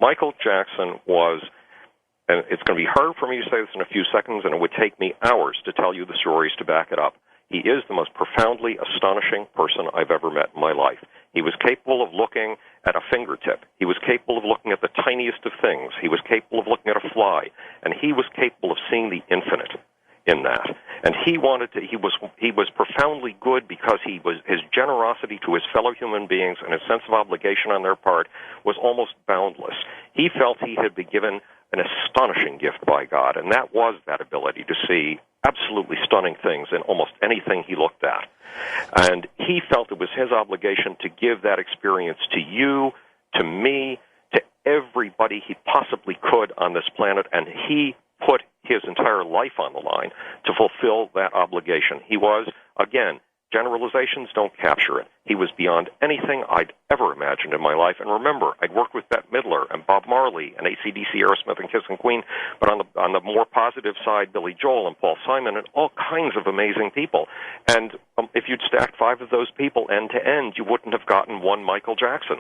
Michael Jackson was, and it's going to be hard for me to say this in a few seconds, and it would take me hours to tell you the stories to back it up. He is the most profoundly astonishing person I've ever met in my life. He was capable of looking at a fingertip. He was capable of looking at the tiniest of things. He was capable of looking at a fly, and he was capable of seeing the infinite in that. And he was profoundly good because his generosity to his fellow human beings and his sense of obligation on their part was almost boundless. He felt he had been given an astonishing gift by God, and that was that ability to see absolutely stunning things in almost anything he looked at. And he felt it was his obligation to give that experience to you, to me, to everybody he possibly could on this planet, and he put his entire life on the line to fulfill that obligation. He was, again, generalizations don't capture it. He was beyond anything I'd ever imagined in my life. And remember, I'd worked with Bette Midler and Bob Marley and AC/DC, Aerosmith, and Kiss and Queen, but on the more positive side, Billy Joel and Paul Simon and all kinds of amazing people. And if you'd stacked 5 of those people end to end, you wouldn't have gotten one Michael Jackson.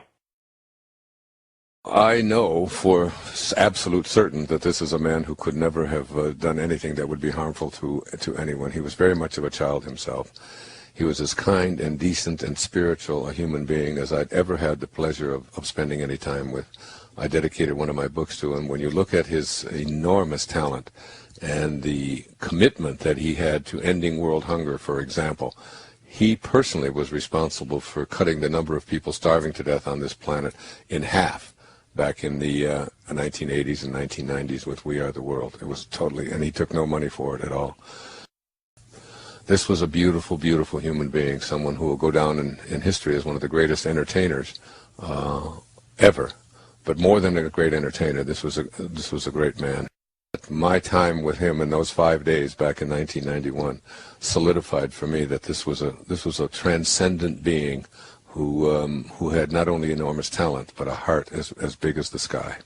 I know for absolute certain that this is a man who could never have done anything that would be harmful to anyone. He was very much of a child himself. He was as kind and decent and spiritual a human being as I'd ever had the pleasure of spending any time with. I dedicated one of my books to him. When you look at his enormous talent and the commitment that he had to ending world hunger, for example, he personally was responsible for cutting the number of people starving to death on this planet in half back in the 1980s and 1990s with We Are the World. It was totally, and he took no money for it at all. This was a beautiful, beautiful human being, someone who will go down in history as one of the greatest entertainers ever. But more than a great entertainer, this was a great man. My time with him in those 5 days back in 1991 solidified for me that this was a transcendent being who had not only enormous talent but a heart as big as the sky.